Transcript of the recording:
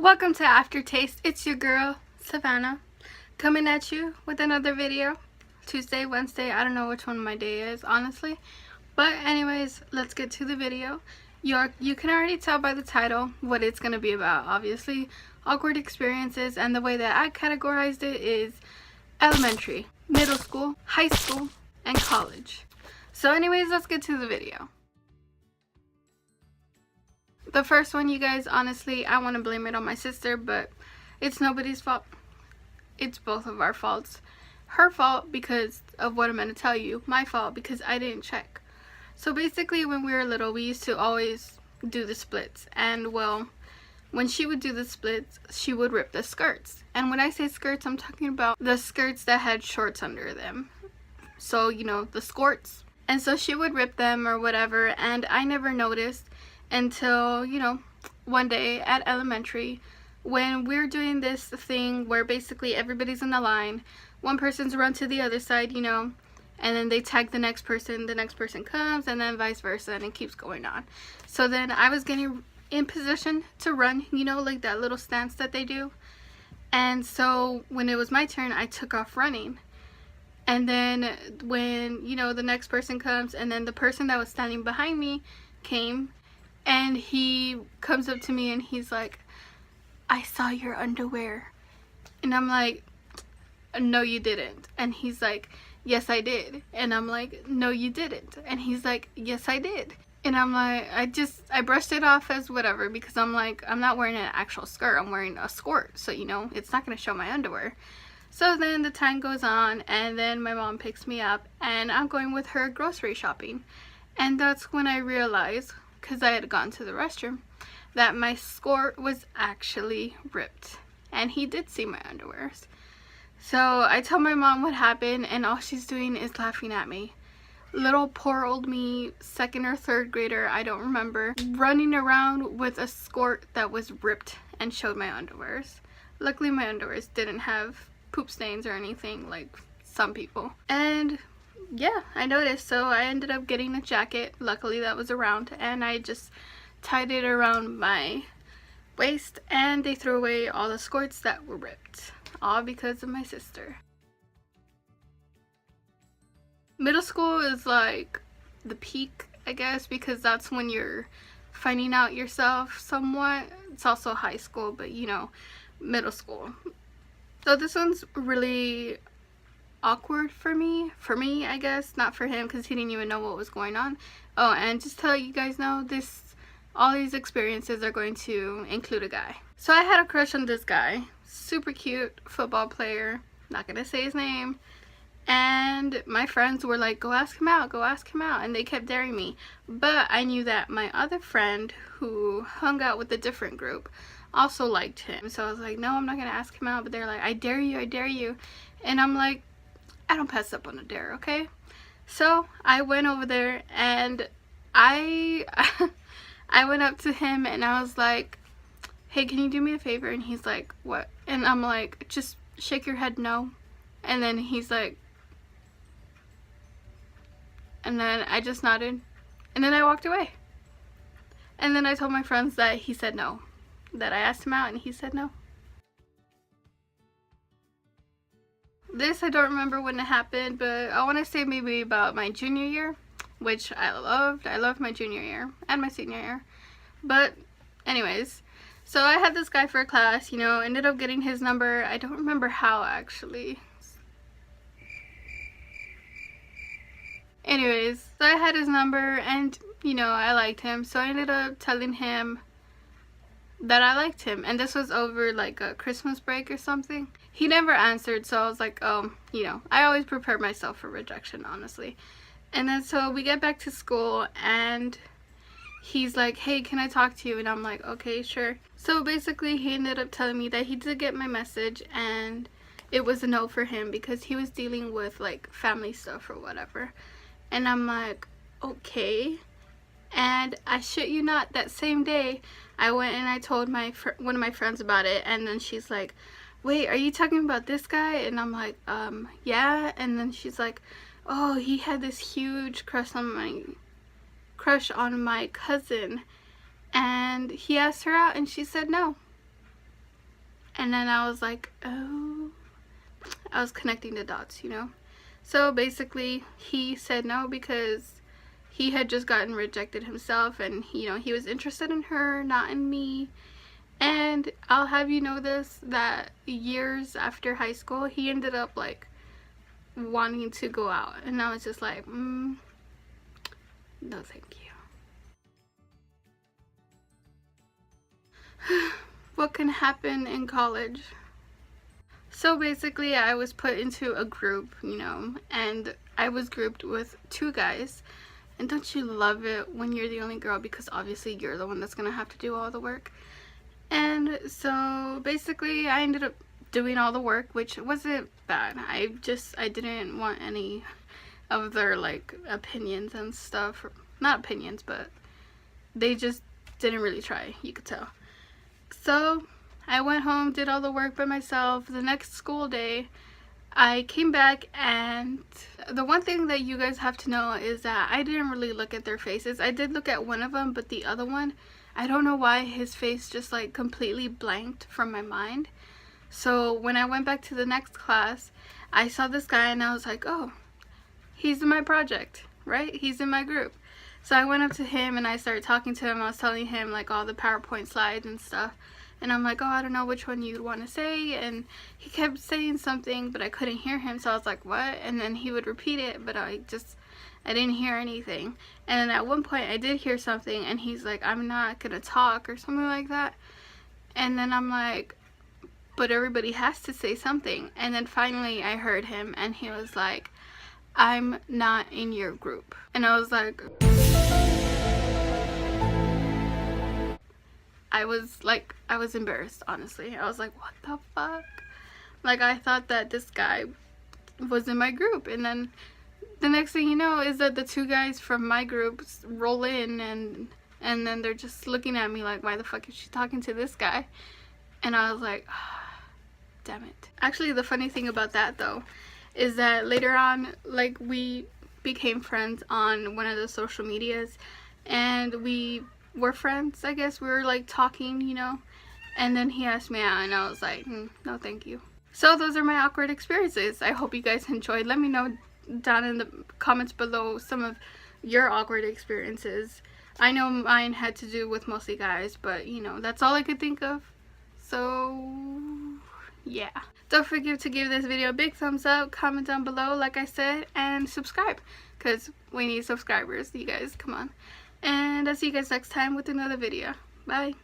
Welcome to Aftertaste. It's your girl, Savannah, coming at you with another video. Tuesday, Wednesday, I don't know which one my day is, honestly. But anyways, let's get to the video. You can already tell by the title what it's going to be about, obviously. Awkward experiences, and the way that I categorized it is elementary, middle school, high school, and college. So anyways, let's get to the video. The first one, you guys, honestly, I want to blame it on my sister, but it's nobody's fault. It's both of our faults. Her fault because of what I'm going to tell you. My fault because I didn't check. So basically, when we were little, we used to always do the splits. And well, when she would do the splits, she would rip the skirts. And when I say skirts, I'm talking about the skirts that had shorts under them. So, you know, the skirts. And so she would rip them or whatever, and I never noticed until, you know, one day at elementary when we're doing this thing where basically everybody's in the line, one person's run to the other side, you know, and then they tag the next person comes, and then vice versa, and it keeps going on. So then I was getting in position to run, you know, like that little stance that they do. And so when it was my turn, I took off running. And then when, you know, the next person comes, and then the person that was standing behind me came, and he comes up to me and he's like, "I saw your underwear." And I'm like, "No, you didn't." And he's like, "Yes, I did." And I'm like, "No, you didn't." And he's like, "Yes, I did." And I'm like, I brushed it off as whatever, because I'm like, I'm not wearing an actual skirt, I'm wearing a skirt. So, you know, it's not going to show my underwear. So then the time goes on, and then my mom picks me up, and I'm going with her grocery shopping. And that's when I realized, because I had gone to the restroom, that my skirt was actually ripped. And he did see my underwears. So I tell my mom what happened, and all she's doing is laughing at me. Little poor old me, second or third grader, I don't remember, running around with a skirt that was ripped and showed my underwears. Luckily my underwears didn't have poop stains or anything like some people. And yeah, I noticed, so I ended up getting a jacket, luckily that was around, and I just tied it around my waist, and they threw away all the skirts that were ripped, all because of my sister. Middle school is like the peak, I guess, because that's when you're finding out yourself somewhat. It's also high school, but you know, middle school. So this one's really awkward for me, I guess, not for him, because he didn't even know what was going on. Oh, and just to let you guys know, all these experiences are going to include a guy. So I had a crush on this guy, super cute football player, not gonna say his name, and my friends were like, go ask him out, and they kept daring me. But I knew that my other friend, who hung out with a different group, also liked him. So I was like, no, I'm not gonna ask him out. But they're like, I dare you. And I'm like, I don't pass up on a dare, okay? So I went over there, and I went up to him, and I was like, hey, can you do me a favor? And he's like, what? And I'm like, just shake your head no. And then he's like, and then I just nodded, and then I walked away. And then I told my friends that he said no, that I asked him out and he said no. This, I don't remember when it happened, but I want to say maybe about my junior year, which I loved. I loved my junior year and my senior year. But anyways, so I had this guy for a class, you know, ended up getting his number. I don't remember how, actually. Anyways, so I had his number, and you know, I liked him, so I ended up telling him that I liked him, and this was over like a Christmas break or something. He never answered, so I was like, oh, you know, I always prepare myself for rejection, honestly. And then so we get back to school, and he's like, hey, can I talk to you? And I'm like, okay, sure. So basically he ended up telling me that he did get my message, and it was a no for him because he was dealing with like family stuff or whatever. And I'm like, okay. And I shit you not, that same day I went and I told one of my friends about it, and then she's like, wait, are you talking about this guy? And I'm like, yeah. And then she's like, oh, he had this huge crush on my cousin, and he asked her out and she said no. And then I was like, oh, I was connecting the dots, you know. So basically he said no because he had just gotten rejected himself, and you know, he was interested in her, not in me. And I'll have you know this, that years after high school he ended up like wanting to go out, and I was just like, no thank you. What can happen in college? So basically I was put into a group, you know, and I was grouped with 2 guys. And don't you love it when you're the only girl, because obviously you're the one that's gonna have to do all the work. And so basically I ended up doing all the work, which wasn't bad. I didn't want any of their like opinions and stuff. Not opinions, but they just didn't really try, you could tell. So I went home, did all the work by myself. The next school day I came back, and the one thing that you guys have to know is that I didn't really look at their faces. I did look at one of them, but the other one, I don't know why his face just like completely blanked from my mind. So when I went back to the next class, I saw this guy and I was like, oh, he's in my project, right? He's in my group. So I went up to him and I started talking to him. I was telling him like all the PowerPoint slides and stuff. And I'm like, oh, I don't know which one you'd want to say. And he kept saying something, but I couldn't hear him. So I was like, what? And then he would repeat it, but I didn't hear anything. And then at one point I did hear something, and he's like, I'm not going to talk or something like that. And then I'm like, but everybody has to say something. And then finally I heard him, and he was like, I'm not in your group. And I was like, I was embarrassed, honestly. I was like, what the fuck? Like, I thought that this guy was in my group. And then the next thing you know is that the 2 guys from my group roll in, and then they're just looking at me like, why the fuck is she talking to this guy? And I was like, oh, damn it. Actually, the funny thing about that though is that later on, like, we became friends on one of the social medias, and we were friends, I guess. We were like talking, you know, and then he asked me out, and I was like, no thank you. So those are my awkward experiences. I hope you guys enjoyed. Let me know down in the comments below some of your awkward experiences. I know mine had to do with mostly guys, but you know, that's all I could think of. So yeah, don't forget to give this video a big thumbs up, comment down below like I said, and subscribe, because we need subscribers, you guys, come on. And I'll see you guys next time with another video. Bye.